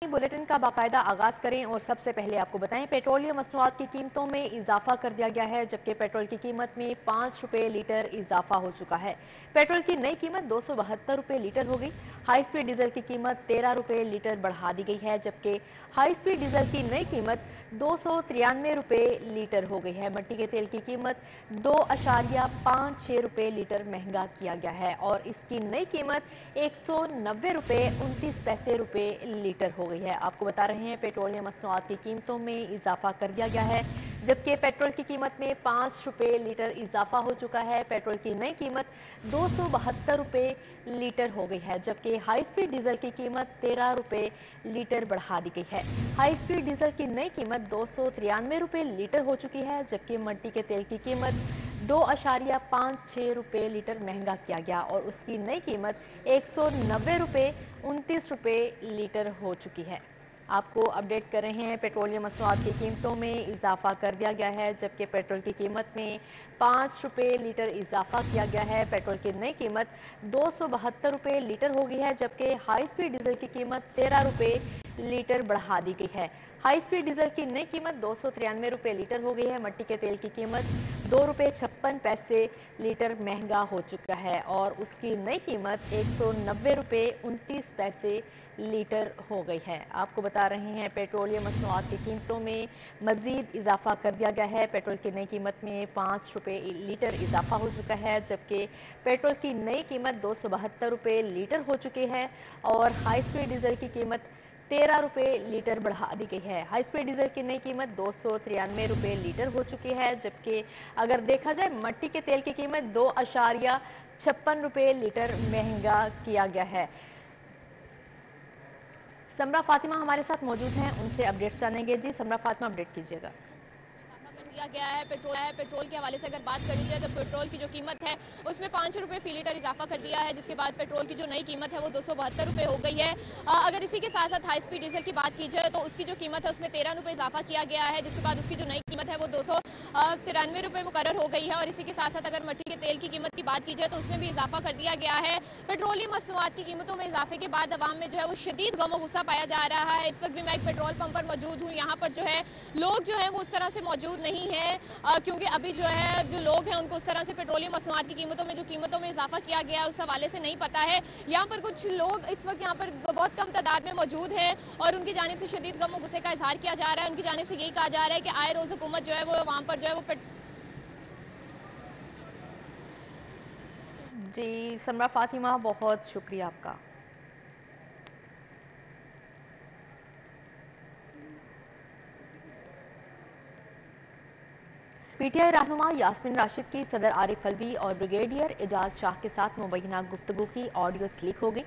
Bulletin का बाकायदा आगाज करें और सबसे पहले आपको बताएं पेट्रोलियम मसनूआत की कीमतों में इजाफा कर दिया गया है, जबकि पेट्रोल की कीमत में 5 रुपये लीटर इजाफा हो चुका है। पेट्रोल की नई कीमत 272 रुपये लीटर हो गई। हाई स्पीड डीजल की कीमत 13 रुपये लीटर बढ़ा दी गई है, जबकि हाई स्पीड डीजल की नई कीमत 293 रुपये लीटर हो गई है। मट्टी के तेल की कीमत 2.56 रुपये लीटर महंगा किया गया है और इसकी नई कीमत 190 रुपये 29 पैसे लीटर हो गई है। आपको बता रहे हैं पेट्रोलियम मसनूआत की कीमतों में इजाफा कर दिया गया है, जबकि पेट्रोल की कीमत में 5 रुपये लीटर इजाफा हो चुका है। पेट्रोल की नई कीमत 272 रुपये लीटर हो गई है, जबकि हाई स्पीड डीजल की कीमत 13 रुपये लीटर बढ़ा दी गई है। हाई स्पीड डीजल की नई कीमत 293 रुपये लीटर हो चुकी है, जबकि मट्टी के तेल की कीमत 2.56 रुपये लीटर महंगा किया गया और उसकी नई कीमत 190 रुपये 29 रुपये लीटर हो चुकी है। आपको अपडेट कर रहे हैं पेट्रोलियम मसनूआत की कीमतों में इजाफा कर दिया गया है, जबकि पेट्रोल की कीमत में 5 रुपये लीटर इजाफा किया गया है। पेट्रोल की नई कीमत 272 रुपये लीटर हो गई है, जबकि हाई स्पीड डीजल की कीमत 13 रुपये लीटर बढ़ा दी गई है। हाई स्पीड डीजल की नई कीमत 293 रुपये लीटर हो गई है। मट्टी के तेल की कीमत 2 रुपये 56 पैसे लीटर महंगा हो चुका है और उसकी नई कीमत 190 रुपये 29 पैसे लीटर हो गई है। आपको बता रहे हैं पेट्रोलियम मसनूआत की कीमतों में मजीद इजाफा कर दिया गया है। पेट्रोल की नई कीमत में 5 रुपये लीटर इजाफा हो चुका है, जबकि पेट्रोल की नई कीमत 272 रुपये लीटर हो चुकी है और हाई स्पीड डीजल की कीमत 13 रुपये लीटर बढ़ा दी गई है। हाई स्पीड डीजल की नई कीमत 293 रुपये लीटर हो चुकी है, जबकि अगर देखा जाए मट्टी के तेल की कीमत 2.56 रुपये लीटर महंगा किया गया है। समरा फातिमा हमारे साथ मौजूद हैं, उनसे अपडेट्स जानेंगे। जी समरा फातिमा, अपडेट कीजिएगा। दिया गया है पेट्रोल के हवाले से अगर बात करी जाए तो पेट्रोल की जो कीमत है उसमें 5 रुपये फी लीटर इजाफा कर दिया है, जिसके बाद पेट्रोल की जो नई कीमत है वो 272 रुपये हो गई है। अगर इसी के साथ साथ हाई स्पीड डीजल की बात की जाए तो उसकी जो कीमत है उसमें 13 रुपये इजाफा किया गया है, जिसके बाद उसकी जो नई कीमत है वो 293 रुपये मुकर्रर हो गई है। और इसी के साथ साथ अगर मट्टी के तेल की कीमत की बात की जाए तो उसमें भी इजाफा कर दिया गया है। पेट्रोलियम मसनूआत की कीमतों में इजाफे के बाद अवाम में जो है वो शदीद गम गुस्सा पाया जा रहा है। इस वक्त भी मैं एक पेट्रोल पंप पर मौजूद हूँ। यहाँ पर जो है लोग जो है वो उस तरह से मौजूद नहीं है, क्योंकि अभी जो है जो लोग हैं उनको उस तरह से पेट्रोलियम मसनूआत की कीमतों में जो कीमतों में इजाफा किया गया है उस हवाले से नहीं पता है। यहाँ पर कुछ लोग इस वक्त यहाँ पर बहुत कम तादाद में मौजूद हैं और उनकी जानिब से शदीद गम और गुस्से का इजहार किया जा रहा है। उनकी जानिब से यही कहा जा रहा है कि आए रोज हुकूमत जो है वो वहाँ पर जो है वो जी समरा फातिमा, बहुत शुक्रिया आपका। पीटीआई रहनुमा यास्मीन राशिद की सदर आरिफ अलवी और ब्रिगेडियर एजाज शाह के साथ मुबैना गुफ्तगू की ऑडियोस लीक हो गई।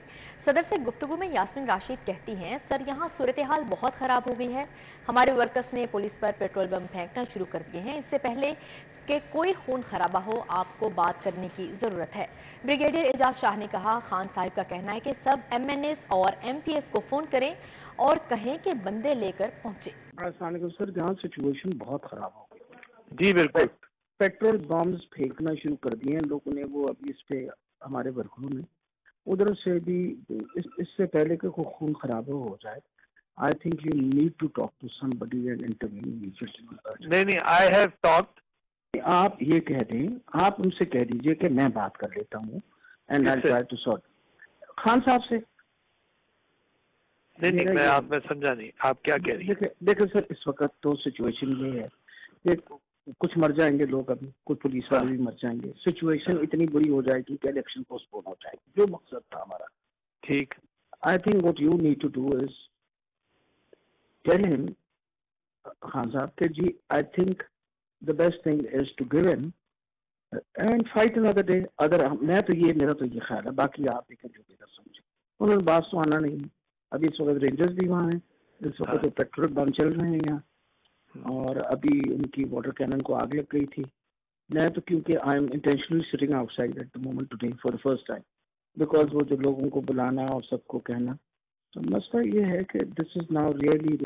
सदर से गुफ्तगू में यास्मीन राशिद कहती हैं, सर यहाँ सूरत हाल बहुत ख़राब हो गई है, हमारे वर्कर्स ने पुलिस पर पेट्रोल बम फेंकना शुरू कर दिए हैं, इससे पहले कि कोई खून खराबा हो आपको बात करने की ज़रूरत है। ब्रिगेडियर एजाज शाह ने कहा, खान साहिब का कहना है कि सब MNS और MPS को फ़ोन करें और कहें कि बंदे लेकर पहुँचे। सर, जहाँ सिचुएशन बहुत ख़राब हो गई, जी बिल्कुल, पेट्रोल बम्स फेंकना शुरू कर दिए हैं लोगों ने। वो अभी इस पे हमारे वर्करों ने उधर से भी इससे पहले कि कोई खून खराब हो जाए, I think you need to talk to somebody and interview immediately. नहीं, आई हैव टॉक्ड। आप ये कह दें, आप उनसे कह दीजिए कि मैं बात कर लेता हूँ and I try to sort Khan sahab से। नहीं, मैं समझा नहीं, आप क्या कह रही हैं? देखिए सर, इस वक्त तो सिचुएशन ये है कि कुछ मर जाएंगे लोग, अभी कुछ पुलिस वाले भी मर जाएंगे, सिचुएशन इतनी बुरी हो जाएगी कि इलेक्शन पोस्टपोन हो जाएगी, जो मकसद था हमारा। ठीक, I think what you need to do is tell him, Khan साहब के जी, I think the best thing is to give him and fight another day. अगर मेरा तो ये ख्याल है, बाकी आप एक जो भी समझे। उन्होंने बात तो आना नहीं है। अभी इस वक्त रेंजर्स भी वहाँ हैं, इस वक्त तो पेट्रोल बम चल रहे हैं यहाँ, और अभी उनकी वाटर कैनन को आग लग गई थी। मैं तो क्योंकि I am intentionally sitting outside at the moment today for the first time, because वो जो लोगों को बुलाना और सबको कहना, तो मसला ये है कि this is now really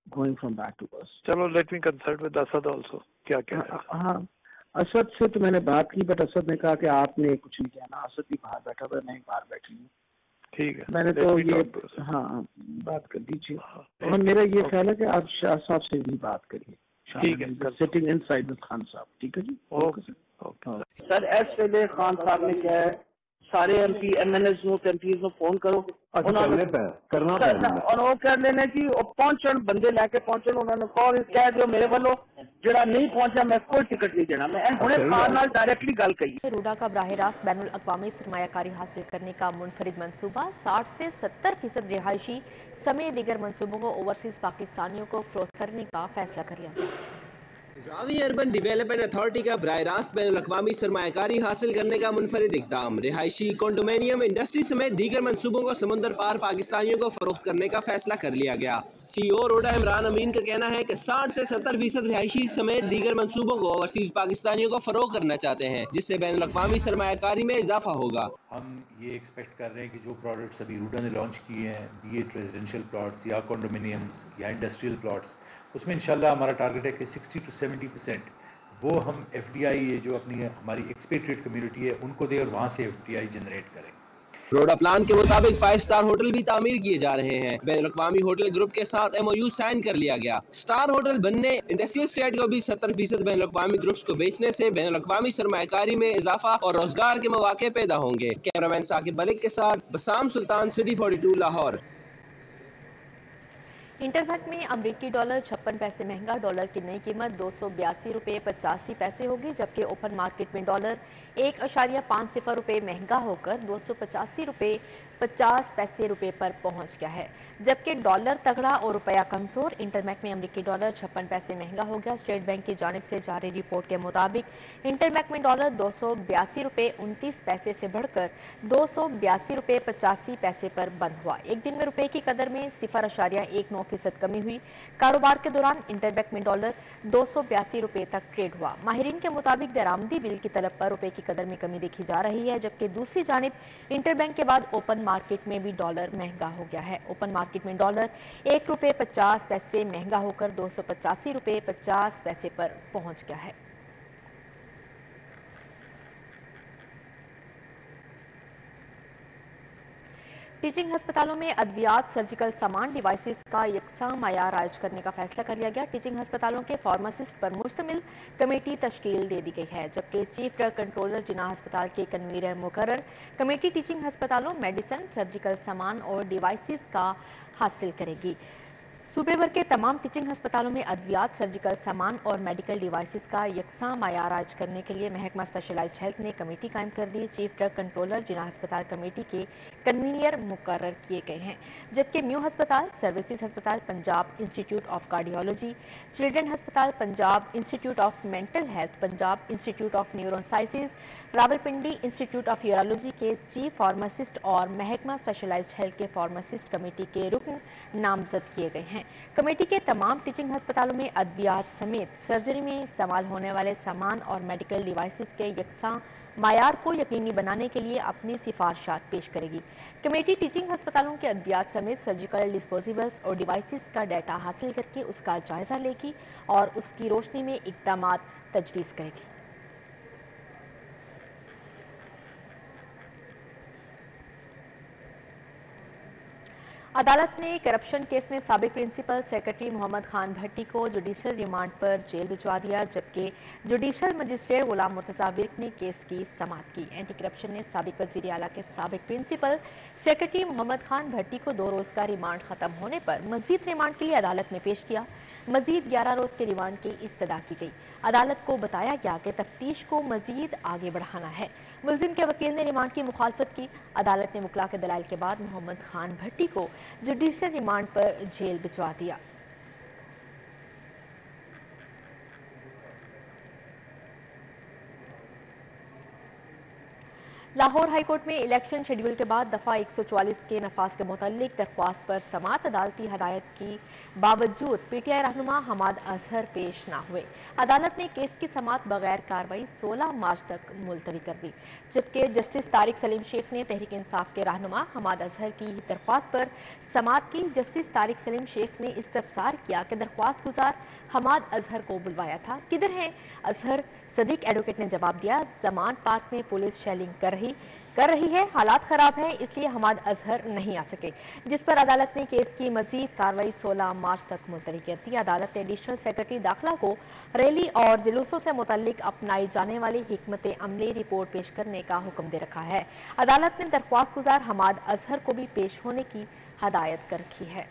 going from bad to worse. चलो let me consult with Asad also. क्या कह रहे हैं? हाँ, असद से तो मैंने बात की, बट असद ने कहा कि आपने कुछ नहीं कहना। असद भी बाहर बैठा हुआ है, मैं बाहर बैठी हूँ। ठीक है, मैंने तो ये बात कर दीजिए। और मेरा ये ख्याल है कि आप शाह साहब से भी बात करिए। ठीक है, सिटिंग इनसाइड विद खान साहब। ठीक है जी, ओके ओके। सर एस वेले खान साहब ने क्या है, सारे एमपी एमएनएस ਨੂੰ ਐਮਪੀਜ਼ ਨੂੰ ਫੋਨ ਕਰੋ, ਉਹਨਾਂ ਨੂੰ ਕਰਨਾ ਪੈਣਾ ਔਰ ਉਹ ਕਰ ਲੈਣੇ ਜੀ, ਉਹ ਪਹੁੰਚਣ, ਬੰਦੇ ਲੈ ਕੇ ਪਹੁੰਚਣ, ਉਹਨਾਂ ਨੂੰ ਕਾਲ ਕਹਿ ਦਿਓ ਮੇਰੇ ਵੱਲੋਂ, ਜਿਹੜਾ नहीं पहुंचा मैं कोई टिकट नहीं देना। मैं हुणे खान नाल डायरेक्टली गल कही। रूडा का बराह रास्त बैनुल अक़वामी सरमायाकारी हासिल करने का मुनफरिद मंसूबा 60 से 70% रिहायशी समेत दीगर मंसूबों को ओवरसीज पाकिस्तानियों को फरोख्त करने का फैसला कर लिया। रावी अर्बन डेवलपमेंट अथॉरिटी का बराह रास्त बैनुल-अक़वामी सरमायाकारी हासिल करने का मुनफरिद इक़दाम, रिहायशी, कंडोमिनियम, इंडस्ट्री समेत दीगर मंसूबों को समुंदर पार पाकिस्तानियों को फरोख्त करने का फैसला कर लिया गया। CEO रोडा इमरान अमीन का कहना है कि 60 से 70% रिहायशी समेत दीगर मंसूबों को ओवरसीज पाकिस्तानियों को फरोख्त करना चाहते हैं, जिससे बैनुल-अक़वामी सरमायाकारी में इजाफा होगा। हम ये एक्सपेक्ट कर रहे हैं कि जो प्रोडक्ट्स अभी रूडा ने लॉन्च किए हैं, बी एट रेजिडेंशियल प्लॉट्स या कंडोमिनियम्स या इंडस्ट्रियल प्लॉट्स, उसमें इंशाल्लाह हमारा टारगेट है कि 60 to 70% वो हम FDI, ये जो अपनी हमारी एक्सपेट्रिएट कम्युनिटी है उनको दे और वहाँ से FDI जनरेट करें। रोडा प्लान के मुताबिक 5 स्टार होटल भी तामीर किए जा रहे हैं। बैनुल-अक़वामी होटल ग्रुप के साथ MOU साइन कर लिया गया। स्टार होटल बनने, इंडस्ट्रियल स्टेट को भी 70% बैनुल-अक़वामी ग्रुप्स को बेचने से बैनुल-अक़वामी सरमायाकारी में इजाफा और रोजगार के मौके पैदा होंगे। कैमरामैन साकिब मलिक के साथ बसाम सुल्तान, सिटी 42, लाहौर। इंटरबैंक में अमरीकी डॉलर 56 पैसे महंगा, डॉलर की नई कीमत 282 रुपये 85 पैसे होगी, जबकि ओपन मार्केट में डॉलर 1.50 रुपये महंगा होकर 285 रुपये 50 पैसे पर पहुंच गया है। जबकि डॉलर तगड़ा और रुपया कमजोर। इंटरबैंक में अमरीकी डॉलर 56 पैसे महंगा हो गया। स्टेट बैंक की जानिब से जारी रिपोर्ट के मुताबिक इंटरबैंक में डॉलर 282 रुपये 29 पैसे से बढ़कर 282 रुपये 85 पैसे पर बंद हुआ। एक दिन में रुपये की कदर में 0.19% कमी हुई। कारोबार के दौरान इंटरबैंक में डॉलर 282 रुपये तक ट्रेड हुआ। माहिरीन के मुताबिक दरामदी बिल की तलब पर रुपये की कदर में कमी देखी जा रही है, जबकि दूसरी जानिब इंटरबैंक के बाद ओपन मार्केट में भी डॉलर महंगा हो गया है। ओपन मार्केट में डॉलर 1 रुपये 50 पैसे महंगा होकर 285 रुपये 50 पैसे पर पहुंच गया है। टीचिंग अस्पतालों में अद्वियात, सर्जिकल सामान, डिवाइसेस का यकसा मायार राइज करने का फैसला कर लिया गया। टीचिंग अस्पतालों के फार्मासिस्ट पर मुश्तमिल कमेटी तश्कील दे दी गई है, जबकि चीफ ड्रग कंट्रोलर जिना अस्पताल के कन्वीनर मुकर्रर कमेटी टीचिंग अस्पतालों, मेडिसिन, सर्जिकल सामान और डिवाइसेस का हासिल करेगी। सूबे भर के तमाम टीचिंग अस्पतालों में अद्वियात, सर्जिकल सामान और मेडिकल डिवाइसेस का यकसा मायार राइज करने के लिए महकमा स्पेशलाइज्ड हेल्थ ने कमेटी कायम कर दी। चीफ ड्रग कंट्रोलर जिला अस्पताल कमेटी के कन्वीनर मुकर्रर किए गए हैं, जबकि न्यू अस्पताल, सर्विसेज अस्पताल, Punjab institute of cardiology, children अस्पताल, Punjab institute of mental health, Punjab institute of neurosciences, Rawalpindi institute of urology के चीफ फार्मासिस्ट और महकमा स्पेशलाइज्ड हेल्थ के फार्मासिस्ट कमेटी के रुकन नामजद किए गए हैं। कमेटी के तमाम टीचिंग अस्पतालों में अद्वियात समेत सर्जरी में इस्तेमाल होने वाले सामान और मेडिकल डिवाइसेस के यकसा मायार को यकीनी बनाने के लिए अपनी सिफारिशात पेश करेगी। कमेटी टीचिंग अस्पतालों के अद्वियात समेत सर्जिकल डिस्पोजेबल्स और डिवाइसेस का डाटा हासिल करके उसका जायजा लेगी और उसकी रोशनी में इक़दाम तजवीज़ करेगी। अदालत ने करप्शन केस में साबिक प्रिंसिपल सेक्रेटरी मोहम्मद खान भट्टी को जुडिशल रिमांड पर जेल भिजवा दिया, जबकि जुडिशल मजिस्ट्रेट गुलाम मुर्तजा विर्क ने केस की समाअत की। एंटी करप्शन ने साबिक वज़ीर आला के साबिक प्रिंसिपल सेक्रेटरी मोहम्मद खान भट्टी को 2 रोज़ का रिमांड खत्म होने पर मजीद रिमांड के लिए अदालत में पेश किया। मजीद 11 रोज़ के रिमांड की इस्तदा की गई। अदालत को बताया गया कि तफ्तीश को मजीद आगे बढ़ाना है। मुलजिम के वकील ने रिमांड की मुखालफत की। अदालत ने मुकला के दलाइल के बाद मोहम्मद खान भट्टी को जुडिशल रिमांड पर जेल भिजवा दिया। लाहौर हाईकोर्ट में इलेक्शन शेड्यूल के बाद दफा 144 के नफाज के मुतालिक दरख्वास्त पर समाअत अदालती हदायत की बावजूद PTI रहनुमा हमाद अजहर पेश ना हुए। अदालत ने केस की समाअत बगैर कार्रवाई 16 मार्च तक मुलतवी कर दी, जबकि जस्टिस तारिक सलीम शेख ने तहरीक इंसाफ के रहनुमा हमाद अजहर की दरख्वास्त पर समाअत की। जस्टिस तारिक सलीम शेख ने इस्तफसार किया कि दरख्वास्त गुजार हमाद अजहर को बुलवाया था, किधर हैं अजहर? सदीक एडवोकेट ने जवाब दिया, जमान पार्क में पुलिस शेलिंग कर रही है, हालात खराब हैं, इसलिए हमाद अजहर नहीं आ सके, जिस पर अदालत ने केस की मजीद कार्रवाई 16 मार्च तक मुलतवी कर दी। अदालत ने एडिशनल सेक्रेटरी दाखिला को रैली और जुलूसों से मुतल्लिक अपनाई जाने वाली हिकमत अमली रिपोर्ट पेश करने का हुक्म दे रखा है। अदालत ने दरख्वास्त गुजार हमाद अजहर को भी पेश होने की हदायत कर रखी है।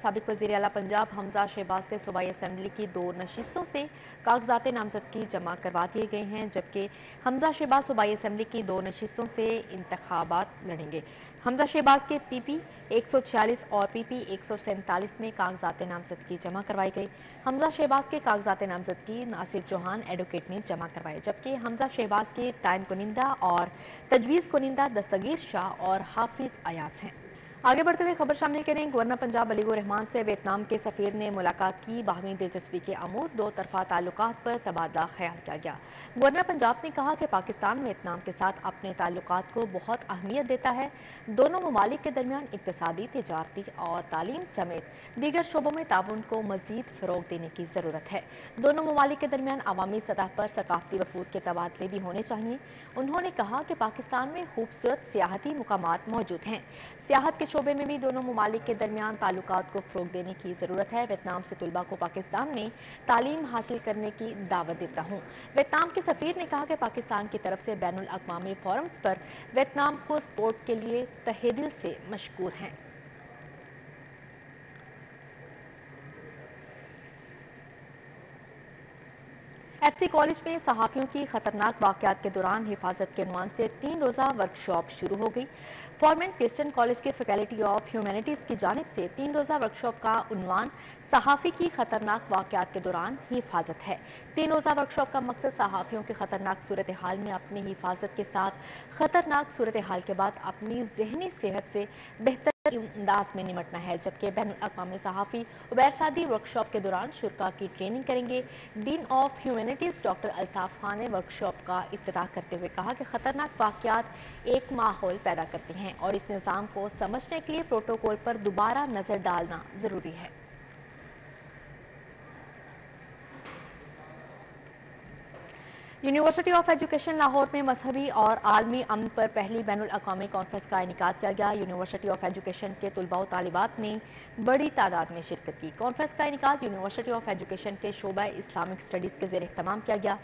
साबिक वज़ीर आला पंजाब हमजा शहबाज के सूबाई असम्बली की 2 नशिस्तों से कागजात नामजदगी जमा करवा दिए गए हैं, जबकि हमजा शहबाज सूबाई असम्बली की 2 नशिस्तों से इंतखाबात लड़ेंगे। हमजा शहबाज के PP 146 और PP 147 में कागजात नामजदगी जमा करवाई गई। हमजा शहबाज के कागजात नामजदगी नासिर चौहान एडवोकेट ने जमा करवाए, जबकि हमजा शहबाज के तयन कुनिंदा और तजवीज़ कुनिंदा दस्तगीर शाह और हाफिज अयास हैं। आगे बढ़ते हुए खबर शामिल करें। गवर्नर पंजाब अलीगो रहमान से वियतनाम के सफीर ने मुलाकात की। बाहमी दिलचस्पी के अमूर 2 तरफा ताल्लुकात पर तबादला ख्याल किया गया। गवर्नर पंजाब ने कहा कि पाकिस्तान वियतनाम के साथ अपने ताल्लुकात को बहुत अहमियत देता है। दोनों ममालिक के दरमियान इक्तसादी, तिजारती और तालीम समेत दीगर शोबों में ताउन को मजीद फ़रोग देने की ज़रूरत है। दोनों ममालिक के दरमियान अवामी सतह पर सकाफती वफूद के तबादले भी होने चाहिए। उन्होंने कहा कि पाकिस्तान में खूबसूरत सियाहती मुकामात मौजूद हैं। सियाहत के शोबे में भी दोनों ममालिक के दरमियान ताल्लुकात को फ़रोग देने की ज़रूरत है। वियतनाम से तुलबा को पाकिस्तान में तालीम हासिल करने की दावत देता हूँ। वियतनाम के सफ़ीर ने कहा कि पाकिस्तान की तरफ से बैनुल अक़वामी फोरम्स पर वियतनाम को सपोर्ट के लिए तहे दिल से मशकूर हैं। FC कॉलेज में सहाफ़ियों की खतरनाक वाक़यात के दौरान हिफाजत के उन्वान से 3 रोज़ा वर्कशॉप शुरू हो गई। फॉर्मेंट क्रिश्चियन कॉलेज के फैकल्टी ऑफ ह्यूमैनिटीज़ की जानिब से 3 रोज़ा वर्कशॉप का उन्वान सहाफ़ी की खतरनाक वाक़यात के दौरान हिफाजत है। 3 रोज़ा वर्कशॉप का मकसद सहाफ़ियों की खतरनाक सूरत हाल में अपनी हिफाजत के साथ खतरनाक सूरत हाल के बाद अपनी जहनी सेहत से बेहतर अंदाज में निमटना है। जबकि बैनुल अक़वामी सहाफ़ी उबैर सादी वर्कशॉप के दौरान शुरा की ट्रेनिंग करेंगे। Dean of humanities doctor Altaf Khan ने वर्कशॉप का इफ्तिताह करते हुए कहा कि खतरनाक वाक़यात एक माहौल पैदा करते हैं और इस निज़ाम को समझने के लिए प्रोटोकॉल पर दोबारा नज़र डालना ज़रूरी है। यूनिवर्सिटी ऑफ एजुकेशन लाहौर में मजहबी और आलमी अमन पर पहली बैनुल अक़वामी कॉन्फ्रेंस का इनेकाद किया गया। यूनिवर्सिटी ऑफ एजुकेशन के तुलबा व तालिबात ने बड़ी तादाद में शिरकत की। कॉन्फ्रेंस का इनेकाद यूनिवर्सिटी ऑफ एजुकेशन के शोबा इस्लामिक स्टडीज़ के ज़ेर एहतमाम किया गया।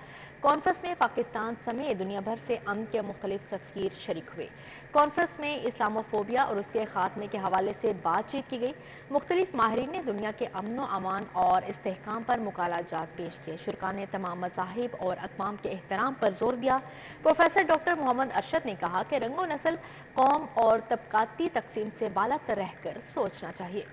कॉन्फ्रेंस में पाकिस्तान समेत दुनिया भर से अमन के मुख्तलिफ सफ़ीर शरीक हुए। कॉन्फ्रेंस में इस्लामोफोबिया और उसके खात्मे के हवाले से बातचीत की गई। मुख्तलिफ माहिरीन ने दुनिया के अमन व अमान और इस्तेहकाम पर मुकालाजात पेश किए। शुरा ने तमाम मज़ाहिब और अक़वाम के एहतराम पर जोर दिया। प्रोफेसर डॉक्टर मोहम्मद अरशद ने कहा कि रंगो नस्ल, कौम और तबकाती तकसीम से बालातर रहकर सोचना चाहिए।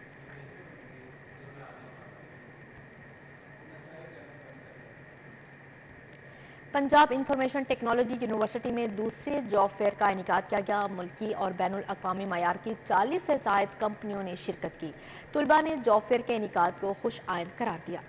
पंजाब इंफॉर्मेशन टेक्नोलॉजी यूनिवर्सिटी में दूसरे जॉब फेयर का इनेकाद किया गया। मुल्की और बैनुल अक़वामी मयार की 40 से ज़ायद कंपनियों ने शिरकत की। तुलबा ने जॉब फेयर के इनेकाद को खुश आइंद करार दिया।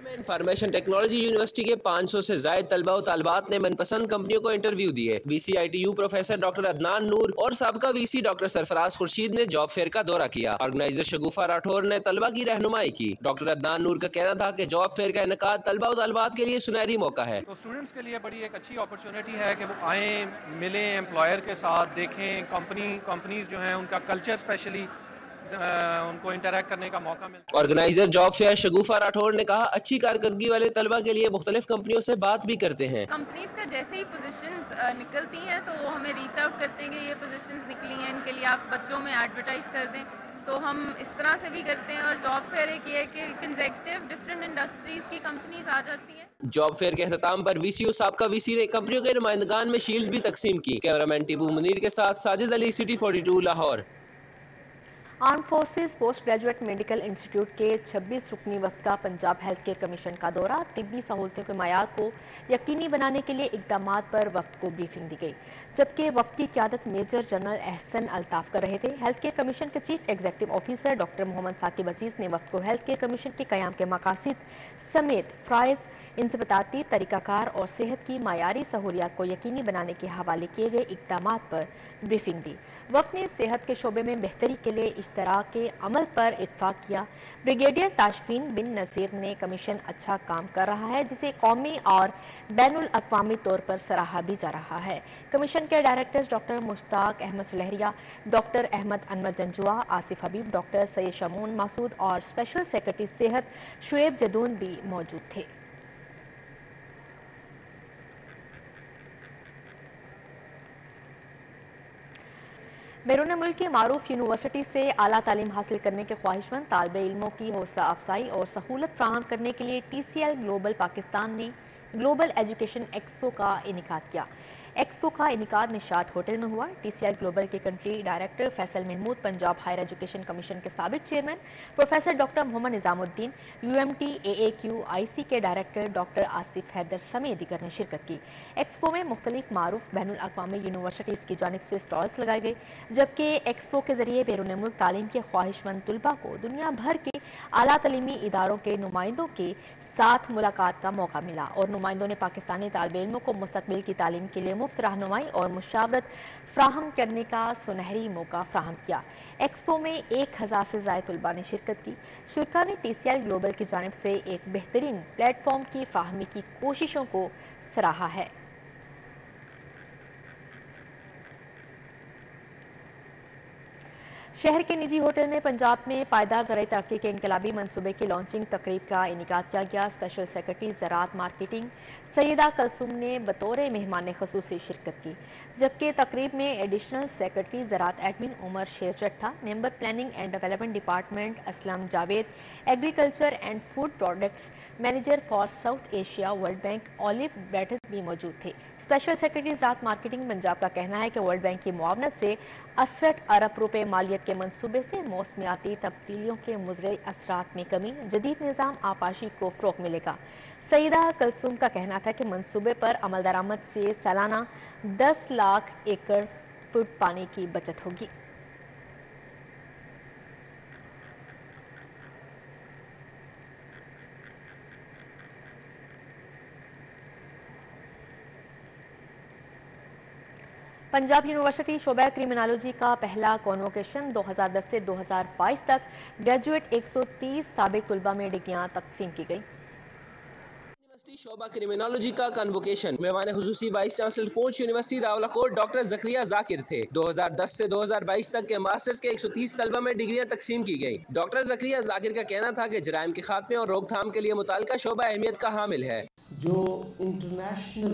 इंफॉर्मेशन टेक्नोलॉजी यूनिवर्सिटी के 500 से ज़ायद तलबा व तालिबात ने मनपसंद कंपनियों को इंटरव्यू दिए। VCITU प्रोफेसर डॉक्टर अदनान नूर और साबका VC डॉक्टर सरफराज खुर्शीद ने जॉब फेयर का दौरा किया। ऑर्गेनाइजर शगुफा राठौर ने तलबा की रहनुमाई की। डॉक्टर अदनान नूर का कहना था कि जॉब फेयर का इनेकाद तलबा व तालिबात के लिए सुनहरी मौका है। तो स्टूडेंट्स के लिए बड़ी एक अच्छी अपॉर्चुनिटी है कि वो आए, मिलें एम्प्लॉयर के साथ, देखें कंपनीज जो हैं उनका कल्चर स्पेशली उनको इंटरेक्ट करने का मौका मिलता है। Organiser job fair Shagufa Rathore ने कहा, अच्छी कारकर्दगी वाले तलबा के लिए मुख्तलिफ कंपनियों से बात भी करते हैं। कंपनीज का जैसे ही पोजीशंस निकलती हैं तो वो हमें रीच आउट करते हैं कि ये पोजीशंस निकली हैं, इनके लिए आप बच्चों में एडवर्टाइज कर दें। तो हम इस तरह से भी करते हैं। और जॉब फेयर एक ये है कि कंसेक्टिव डिफरेंट इंडस्ट्रीज की कंपनीज आ जाती हैं। जॉब फेयर के अख्ताम पर VC और साबका VC ने कंपनियों के नुमाइंदगान में शील्ड भी तकसीम की। कैमरामैन टीपू मुनीर के साथ Sajid Ali, City 42 Lahore. Arm forces post graduate medical institute के 26 रुकनी वफ्द का पंजाब हेल्थ केयर कमीशन का दौरा। तिब्बी सहूलतों के मयार को यकीनी बनाने के लिए इकदाम पर वफ्द को ब्रीफिंग दी गई, जबकि वफ्द की क़यादत मेजर जनरल एहसन अल्ताफ़ कर रहे थे। हेल्थ केयर कमीशन के chief executive officer doctor Mohammad Saqib Aziz ने वफ्द को हेल्थ केयर कमीशन के क़याम के मकासद समेत फ़राइज़, इंसबताती तरीक़ाकार और सेहत की मायारी सहूलियात को यकीनी बनाने के हवाले किए गए इकदाम पर ब्रीफिंग दी। वफ़द ने सेहत के शोबे में बेहतरी के लिए इश्तराक के अमल पर इत्फाक किया। ब्रिगेडियर ताशफीन बिन नसीर ने कमीशन अच्छा काम कर रहा है, जिसे कौमी और बैनुल अक़वामी तौर पर सराहा भी जा रहा है। कमीशन के directors doctor Mushtaq Ahmed Sulehria, doctor Ahmed Anwar Janjua, Asif Habib, doctor Syed Shamoon Masood और स्पेशल सेक्रेटरी सेहत शुएब जदून भी मौजूद थे। बैरून मुल्क की मारूफ यूनिवर्सिटी से आला तालीम हासिल करने के ख्वाहिशमंद तालिबे इल्मों की हौसला अफजाई और सहूलत फ्राहम करने के लिए TCL ग्लोबल पाकिस्तान ने ग्लोबल एजुकेशन एक्सपो का इनेकाद किया। एक्सपो का इनेकाद निशात होटल में हुआ। TCL ग्लोबल के country director Faisal Mahmood, Punjab higher education commission के साबिक chairman professor doctor Mohammad Nizamuddin, UMT AAQIC के डायरेक्टर डॉक्टर आसिफ हैदर समेत दीगर ने शिरकत की। एक्सपो में मुख्तलिफ मारूफ बैनुल अक़वामी यूनिवर्सिटीज़ की जानिब से स्टॉल्स लगाए गए, जबकि एक्सपो के जरिए बैरून मुल्क तालीम के ख्वाहिशमंद तलबा को दुनिया भर के आला तलीमी इदारों के नुमाइंदों के साथ मुलाकात का मौका मिला और नुमाइंदों ने पाकिस्तानी तालिबे इल्मों को मुस्तकबिल की तालीम के लिए मुफ्त रहनुमाई और मुशावरत फ्राहम करने का सुनहरी मौका फ्राहम किया। एक्सपो में 1000 से ज़ायद तलबा ने शिरकत की। शुरा ने TCL ग्लोबल की जानिब से एक बेहतरीन प्लेटफॉर्म की फ्राहमी की कोशिशों को सराहा है। शहर के निजी होटल में पंजाब में पायदार ज़राई तरक्की के इनकलाबी मनसूबे की लॉन्चिंग तकरीब का इनेकाद किया गया। स्पेशल सेक्रेटरी ज़राअत मार्केटिंग सैयदा कलसूम ने बतौर मेहमान ख़ुसूसी शिरकत की, जबकि तकरीब में एडिशनल सेक्रेटरी ज़राअत admin Umar Sher Chatta, member planning and development department Aslam Javed, agriculture and food products manager for South Asia World Bank Olive Bratton भी मौजूद थे। स्पेशल सेक्रेटरी ज़राअत मार्केटिंग पंजाब का कहना है कि वर्ल्ड बैंक की मुआवनत से 68 अरब रुपए मालियत के मनसूबे से मौसमियाती तब्दीलियों के मुज़रे असरात में कमी, जदीद निज़ाम आपाशी को फ़रोग़ मिलेगा। सईदा कलसूम का कहना था कि मनसूबे पर अमल दरामद से सालाना 10 लाख एकड़ फुट पानी की बचत होगी। पंजाब यूनिवर्सिटी शोबा क्रिमिनोलॉजी का पहला कॉन्वोकेशन 2010 से 2022 तक ग्रेजुएट 130 साबिक तलबा में डिग्रियां तकसीम की गई। यूनिवर्सिटी शोबा क्रिमिनोलॉजी का कन्वोकेशन मेहमान खुसूसी वाइस चांसलर पूंछ यूनिवर्सिटी रावलाकोट डॉक्टर ज़करिया ज़ाकिर थे। 2010 से 2022 तक के मास्टर्स के 130 तलबा में डिग्रियां तकसीम की गई। डॉक्टर ज़करिया ज़ाकिर का कहना था कि जराइम के खात्मे और रोकथाम के लिए मुताल्लिका शोबा अहमियत का हामिल है। जो इंटरनेशनल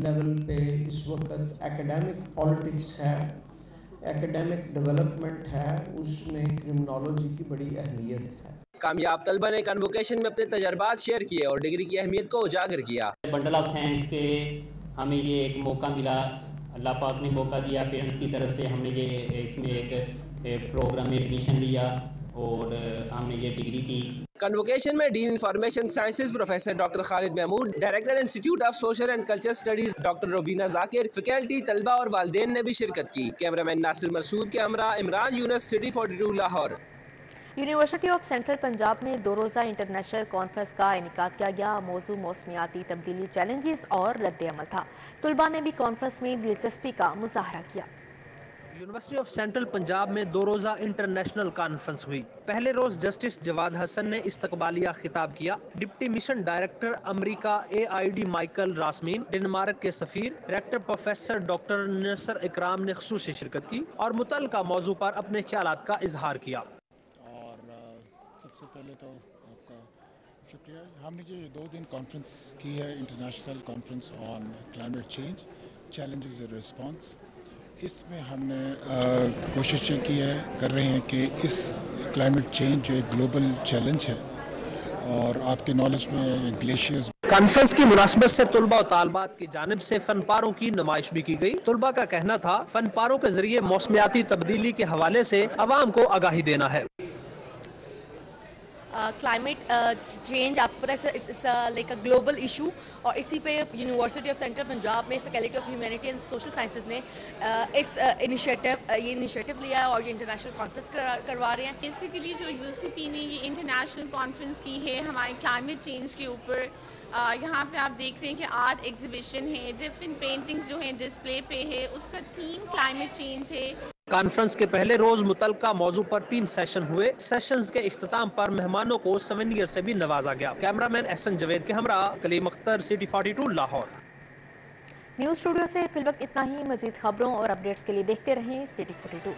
लेवल पे इस वक्त एकेडमिक पॉलिटिक्स है, एकेडमिक डेवलपमेंट है, उसमें क्रिमिनोलॉजी की बड़ी अहमियत है। कामयाब तलबा ने कन्वोकेशन में अपने तजर्बात शेयर किए और डिग्री की अहमियत को उजागर किया। बंडल ऑफ थैंक्स के हमें ये एक मौका मिला, अल्लाह पाक ने मौका दिया, पेरेंट्स की तरफ से हमने ये इसमें एक प्रोग्राम में एडमिशन लिया और हमने ये डिग्री की। कन्वोकेशन में dean information sciences professor doctor Khalid Mahmood, director institute of social and culture studies doctor Robina Zakir, faculty, तलबा और वालिदैन ने भी शिरकत की। कैमरामैन नासिर मसूद के हमरा Imran Younis, city 42 Lahore. University of central Punjab में 2 रोज़ा इंटरनेशनल कॉन्फ्रेंस का इनेकाद किया गया। मौजू मौसमियाती तब्दीली, चैलेंजेस और रद्द-ए-अमल था। तलबा ने भी कॉन्फ्रेंस में दिलचस्पी का मुजाहरा किया। यूनिवर्सिटी ऑफ सेंट्रल पंजाब में 2 रोज़ा इंटरनेशनल कॉन्फ्रेंस हुई। पहले रोज जस्टिस जवाद हसन ने इस्तकबालिया खिताब किया। Deputy mission director America AID Michael रासमीन, डेनमार्क के सफीर director professor doctor Nasar Ikram ने खुसूसी शिरकत की और मुतल्लिका मौजू पर अपने ख्यालात का इजहार किया। सबसे पहले तो आपका शुक्रिया। हमने जो 2 दिन कॉन्फ्रेंस की है, international conference on climate change challenges and response, इसमें हमने कोशिशें की है, कर रहे हैं कि इस क्लाइमेट चेंज जो एक ग्लोबल चैलेंज है और आपके नॉलेज में ग्लेशियर्स। कॉन्फ्रेंस की मुनासिबत से तलबा और तालबात की जानिब से फनपारों की नुमाइश भी की गई। तलबा का कहना था फनपारों के जरिए मौसमियाती तब्दीली के हवाले से अवाम को आगाही देना है। क्लाइमेट चेंज आपको पता है it's like a global issue और इसी पे यूनिवर्सिटी ऑफ सेंट्रल पंजाब में faculty of humanity and social sciences ने इस इनिशिएटिव लिया और ये इंटरनेशनल कॉन्फ्रेंस करवा रहे हैं। बेसिकली जो UCP ने ये इंटरनेशनल कॉन्फ्रेंस की है हमारे क्लाइमेट चेंज के ऊपर, यहाँ पे आप देख रहे हैं कि आर्ट एग्जीबिशन है, डिफरेंट पेंटिंग्स जो हैं डिस्प्ले पे है, उसका थीम क्लाइमेट चेंज है। कॉन्फ्रेंस के पहले रोज मुतलका मौजू पर 3 सेशन हुए। सेशंस के इख्तिताम पर मेहमानों को सवेनियर से भी नवाजा गया। कैमरामैन एहसन जवेद के हमरा Kaleem Akhtar, city 42 Lahore. News studio से फिलवक्त इतना ही। मजीद खबरों और अपडेट्स के लिए देखते रहें सिटी 42।